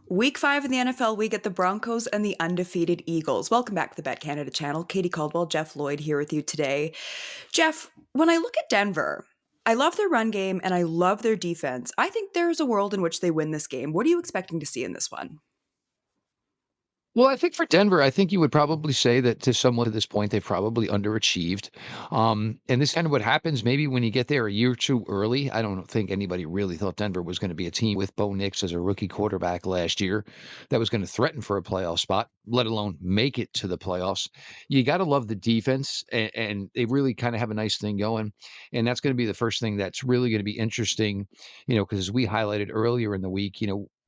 Week 5 in the NFL, we get the Broncos and the undefeated Eagles. Welcome back to the BetCanada channel. Katie Caldwell, Jeff Lloyd here with you today. Jeff, when I look at Denver, I love their run game and I love their defense. I think there's a world in which they win this game. What are you expecting to see in this one? Well, I think for Denver, I think you would probably say that to somewhat at this point, they've probably underachieved. And this kind of what happens maybe when you get there a year too early. I don't think anybody really thought Denver was going to be a team with Bo Nix as a rookie quarterback last year that was going to threaten for a playoff spot, let alone make it to the playoffs. You got to love the defense, and they really kind of have a nice thing going. And that's going to be the first thing that's really going to be interesting, because as we highlighted earlier in the week,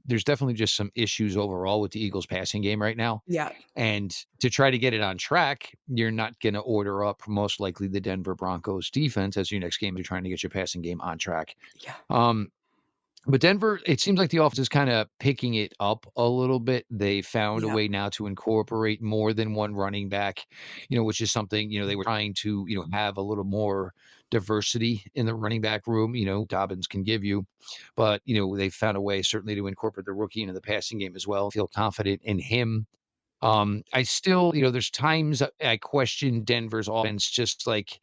there's definitely just some issues overall with the Eagles passing game right now. Yeah, And to try to get it on track, you're not going to order up most likely the Denver Broncos defense as your next game. You're trying to get your passing game on track. yeah, Um, but Denver, it seems like the offense is kind of picking it up a little bit. They found a yeah, way now to incorporate more than one running back, which is something, they were trying to, have a little more diversity in the running back room, Dobbins can give you. But, they found a way certainly to incorporate the rookie into the passing game as well. Feel confident in him. I still, there's times I question Denver's offense, just like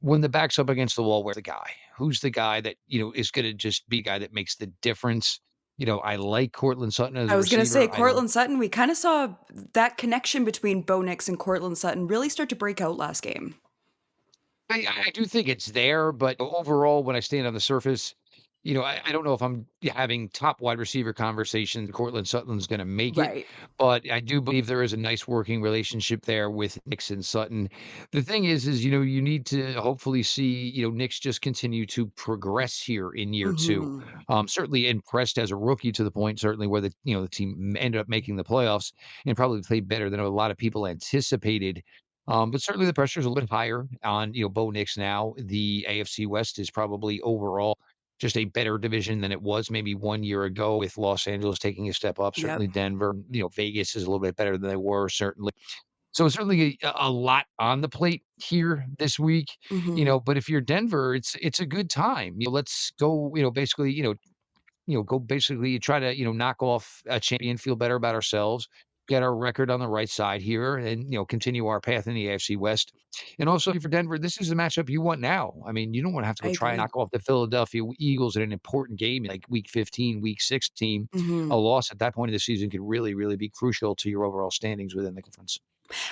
when the back's up against the wall, where's the guy? Who's the guy that, is going to just be a guy that makes the difference? I like Cortland Sutton as I a was going to say receiver. I don't Cortland Sutton. We kind of saw that connection between Bo Nix and Cortland Sutton really start to break out last game. I do think it's there, but overall, when I stand on the surface, I don't know if I'm having top wide receiver conversations. Cortland Sutton's going to make it, Right. but I do believe there is a nice working relationship there with Nix and Sutton. The thing is you need to hopefully see, Nix just continue to progress here in year two. Hmm. Certainly impressed as a rookie to the point, certainly where the team ended up making the playoffs and probably played better than a lot of people anticipated. But certainly the pressure is a little higher on, Bo Nix now. The AFC West is probably overall just a better division than it was maybe 1 year ago, with Los Angeles taking a step up. Yep. Certainly Denver, Vegas is a little bit better than they were, certainly. So certainly a lot on the plate here this week, Hmm. but if you're Denver, it's a good time. Let's go, basically, go basically try to, knock off a champion, feel better about ourselves, get our record on the right side here, and, continue our path in the AFC West. And also for Denver, this is the matchup you want now. I mean, you don't want to have to I go try and agree. knock off the Philadelphia Eagles in an important game like week 15, week 16. A Hmm. loss at that point of the season could really, really be crucial to your overall standings within the conference.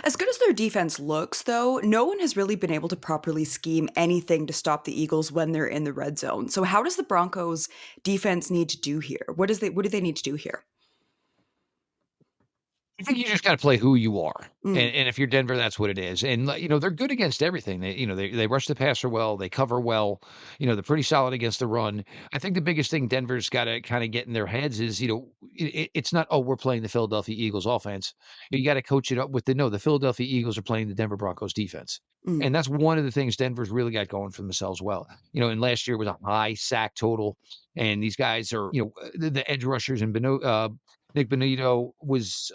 As good as their defense looks, though, no one has really been able to properly scheme anything to stop the Eagles when they're in the red zone. So how does the Broncos defense need to do here? What do they need to do here? I think you just gotta play who you are, Mm, and if you're Denver, that's what it is, and, they're good against everything. They rush the passer well, they cover well, they're pretty solid against the run. I think the biggest thing Denver's gotta kinda get in their heads is, it's not, "Oh, we're playing the Philadelphia Eagles offense." You gotta coach it up with no, the Philadelphia Eagles are playing the Denver Broncos defense, mm. and that's one of the things Denver's really got going for themselves well. And last year was a high sack total, and these guys are, the edge rushers and Nick Benito was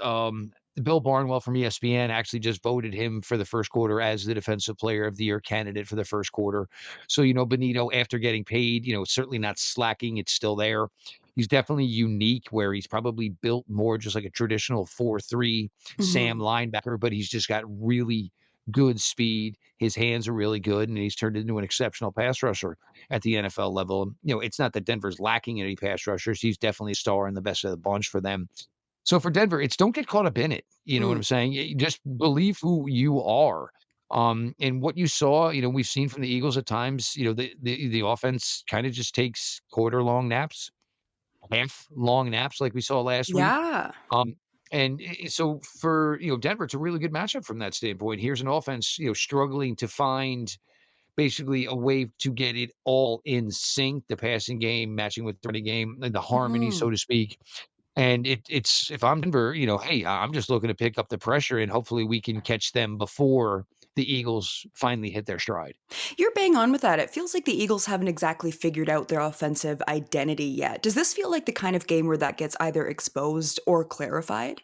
Bill Barnwell from ESPN actually just voted him for the first quarter as the defensive player of the year candidate for the first quarter. So, Benito, after getting paid, certainly not slacking. It's still there. He's definitely unique where he's probably built more just like a traditional 4-3 Sam Mhm. linebacker, but he's just got really good speed. His hands are really good, and he's turned into an exceptional pass rusher at the NFL level. It's not that Denver's lacking any pass rushers. He's definitely a star and the best of the bunch for them. So for Denver, it's don't get caught up in it. You know what Mm. I'm saying? Just believe who you are. And what you saw, we've seen from the Eagles at times, the offense kind of just takes quarter long naps, half long naps like we saw last week. Yeah. Um, so for Denver, it's a really good matchup from that standpoint. Here's an offense, struggling to find basically a way to get it all in sync, the passing game matching with the running game, and the harmony, so Mhm. to speak. And it's if I'm Denver, hey, I'm just looking to pick up the pressure and hopefully we can catch them before the Eagles finally hit their stride. You're bang on with that. It feels like the Eagles haven't exactly figured out their offensive identity yet. Does this feel like the kind of game where that gets either exposed or clarified?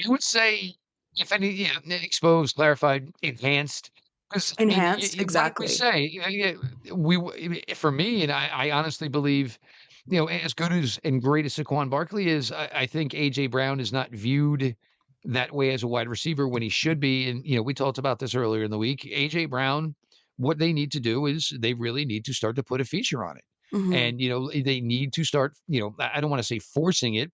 I would say, if any, yeah, exposed, clarified, enhanced. Because I mean, Enhanced? like we Exactly. say, for me, and I honestly believe. as good as and great as Saquon Barkley is, I think AJ Brown is not viewed that way as a wide receiver when he should be. And we talked about this earlier in the week. AJ Brown, what they need to do is they really need to start to put a feature on it. Mhm. And they need to start, I don't want to say forcing it,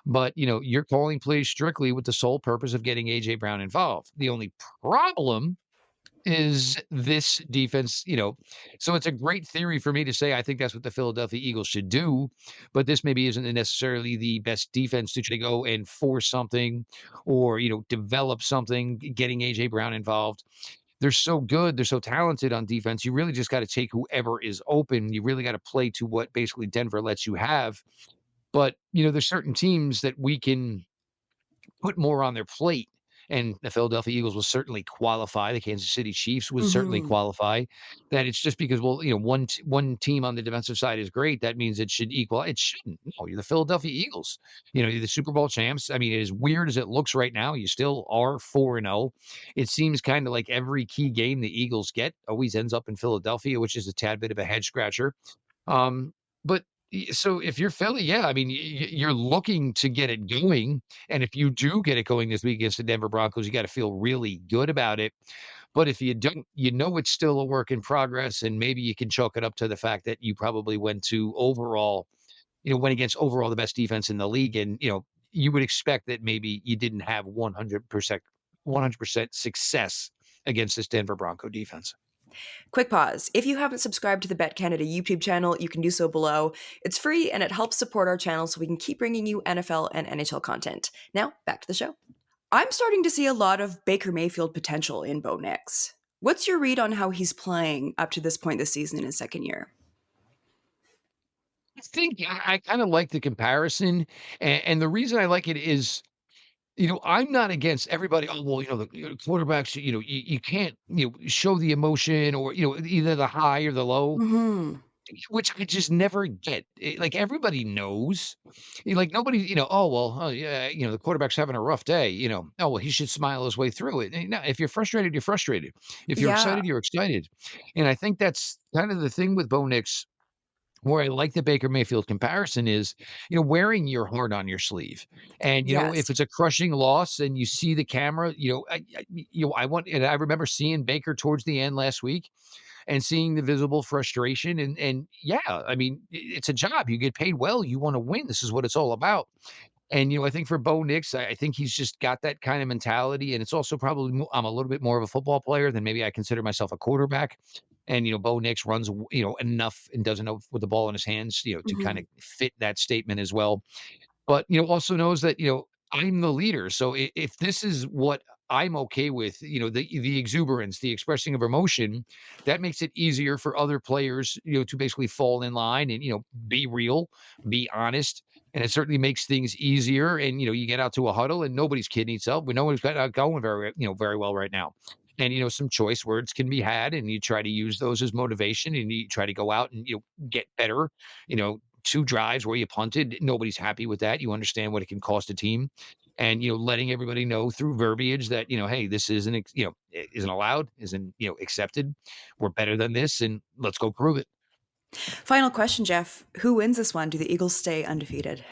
but you're calling plays strictly with the sole purpose of getting AJ Brown involved. The only problem is this defense, so it's a great theory for me to say I think that's what the Philadelphia Eagles should do, but this maybe isn't necessarily the best defense to try to go and force something or, develop something, getting AJ Brown involved. They're so good, they're so talented on defense. You really just got to take whoever is open. You really got to play to what basically Denver lets you have. But, there's certain teams that we can put more on their plate. And the Philadelphia Eagles will certainly qualify. The Kansas City Chiefs would certainly Mhm. qualify. That it's just because, well, one team on the defensive side is great. That means it should equal. It shouldn't. No, you're the Philadelphia Eagles. You're the Super Bowl champs. I mean, as weird as it looks right now, you still are 4-0. It seems kind of like every key game the Eagles get always ends up in Philadelphia, which is a tad bit of a head scratcher. Um, but so if you're Philly, yeah, I mean, you're looking to get it going, and if you do get it going this week against the Denver Broncos, you got to feel really good about it. But if you don't, it's still a work in progress, and maybe you can chalk it up to the fact that you probably went against overall the best defense in the league, and you would expect that maybe you didn't have 100% success against this Denver Bronco defense. Quick pause. If you haven't subscribed to the BetCanada YouTube channel, you can do so below. It's free and it helps support our channel so we can keep bringing you NFL and NHL content. Now, back to the show. I'm starting to see a lot of Baker Mayfield potential in Bo Nix. What's your read on how he's playing up to this point this season in his second year? I think I kind of like the comparison, and the reason I like it is, I'm not against everybody. Oh well, the quarterbacks. You can't show the emotion or either the high or the low, Hmm. which I just never get. Like everybody knows, like nobody. Oh well, oh yeah, the quarterback's having a rough day. Oh well, he should smile his way through it. No, if you're frustrated, you're frustrated. If you're Yeah. excited, you're excited, and I think that's kind of the thing with Bo Nix where I like the Baker Mayfield comparison is, wearing your heart on your sleeve. And, Yes. if it's a crushing loss and you see the camera, and I remember seeing Baker towards the end last week and seeing the visible frustration. And yeah, I mean, it's a job. You get paid well. You want to win. This is what it's all about. And, I think for Bo Nix, I think he's just got that kind of mentality. And it's also probably, I'm a little bit more of a football player than maybe I consider myself a quarterback. And, Bo Nix runs, enough and does enough with the ball in his hands, to kind Hmm. of fit that statement as well. But, also knows that, I'm the leader. So if this is what I'm okay with, the exuberance, the expressing of emotion, that makes it easier for other players, to basically fall in line and, be real, be honest. And it certainly makes things easier. And, you get out to a huddle and nobody's kidding itself, but nobody's got going very well right now. And, some choice words can be had, and you try to use those as motivation and you try to go out and, get better, 2 drives where you punted, nobody's happy with that. You understand what it can cost a team. And, letting everybody know through verbiage that, hey, this isn't, isn't allowed, isn't, accepted. We're better than this, and let's go prove it. Final question, Jeff. Who wins this one? Do the Eagles stay undefeated?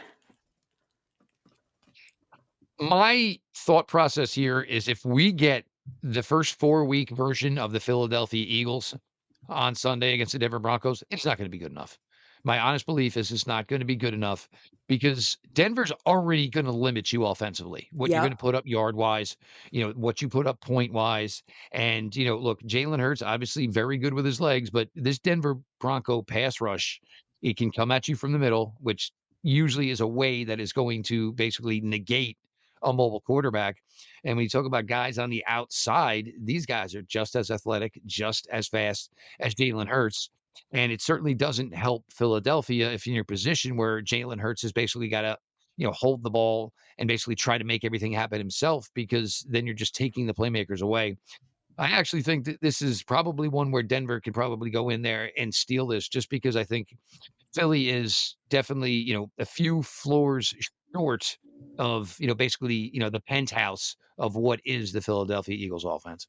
My thought process here is if we get the first 4-week version of the Philadelphia Eagles on Sunday against the Denver Broncos, it's not going to be good enough. My honest belief is it's not going to be good enough because Denver's already going to limit you offensively. What you're going Yep. to put up yard wise, what you put up point wise. And, look, Jalen Hurts, obviously very good with his legs, but this Denver Bronco pass rush, it can come at you from the middle, which usually is a way that is going to basically negate a mobile quarterback. And when you talk about guys on the outside, these guys are just as athletic, just as fast as Jalen Hurts. And it certainly doesn't help Philadelphia if you're in your position where Jalen Hurts has basically got to, hold the ball and basically try to make everything happen himself because then you're just taking the playmakers away. I actually think that this is probably one where Denver could probably go in there and steal this just because I think Philly is definitely, a few floors short of, basically, the penthouse of what is the Philadelphia Eagles offense.